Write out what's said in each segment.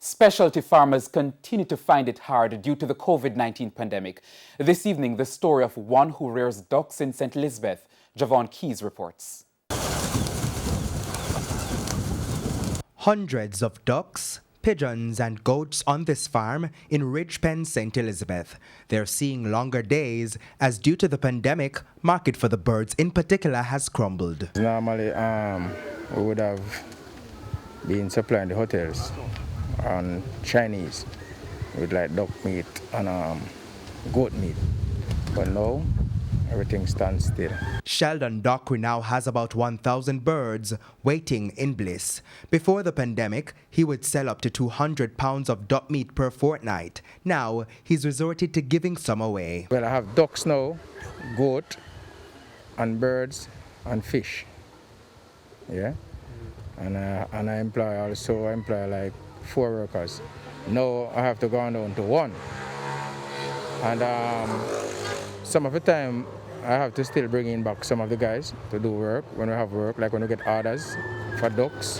Specialty farmers continue to find it hard due to the COVID-19 pandemic. This evening, the story of one who rears ducks in St. Elizabeth. Javon Keys reports. Hundreds of ducks, pigeons and goats on this farm in Ridgepen, St. Elizabeth. They're seeing longer days as due to the pandemic, market for the birds in particular has crumbled. Normally, we would have been supplying the hotels on Chinese with like duck meat and goat meat, but now everything stands still. Sheldon Dockery now has about 1,000 birds waiting in bliss. Before the pandemic, he would sell up to 200 pounds of duck meat per fortnight. Now, he's resorted to giving some away. Well, I have ducks now, goat, and birds, and fish. Yeah? And I employ like 4 workers. Now I have to go down to 1. And some of the time, I have to still bring in back some of the guys to do work when we have work, like when we get orders for ducks,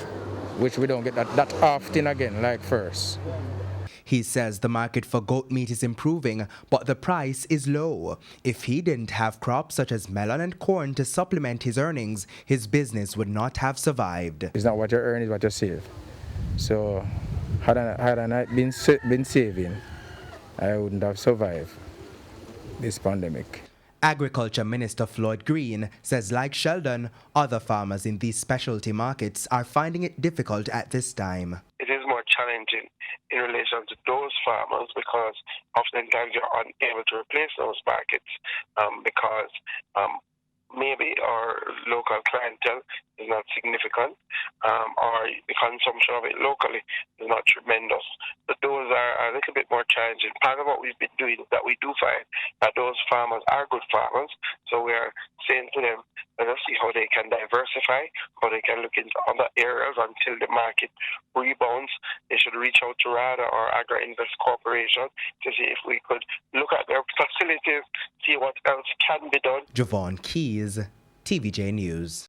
which we don't get that often again, like first. He says the market for goat meat is improving, but the price is low. If he didn't have crops such as melon and corn to supplement his earnings, his business would not have survived. It's not what you earn, it's what you save. So had I not been saving, I wouldn't have survived this pandemic. Agriculture Minister Floyd Green says, like Sheldon, other farmers in these specialty markets are finding it difficult at this time. It is more challenging in relation to those farmers because oftentimes you're unable to replace those markets because maybe our local clientele is not significant or the consumption of it locally is not tremendous. But those are a little bit more challenging. Part of what we've been doing is that we do find that those farmers are good farmers. So we are saying to them, let us see how they can diversify, how they can look into other areas until the market rebounds. They should reach out to RADA or Agri-Invest Corporation to see if we could look at their facilities, see what else can be done. Javon Keys, TVJ News.